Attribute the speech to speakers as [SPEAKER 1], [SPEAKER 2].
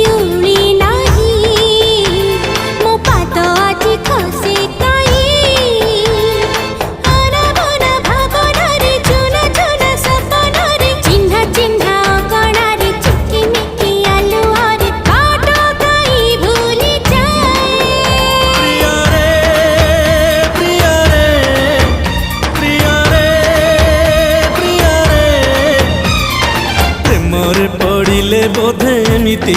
[SPEAKER 1] ଶିଉଳି ନାହିଁ ମୋ ପାଦ ଆଜି ଖସେ କାହିଁ ଆରାମନା ଭାବନାରେ ଚୁନା ଚୁନା ସପନରେ ଚିହ୍ନା ଚିହ୍ନା ଅଗଣାରେ ଚିକିମିକି ଆଲୁଅରେ ବାଟ କାହିଁ ଭୁଲି ଯାଏ।
[SPEAKER 2] ପ୍ରେମରେ ପଡ଼ିଲେ ବୋଧେ ଏମିତି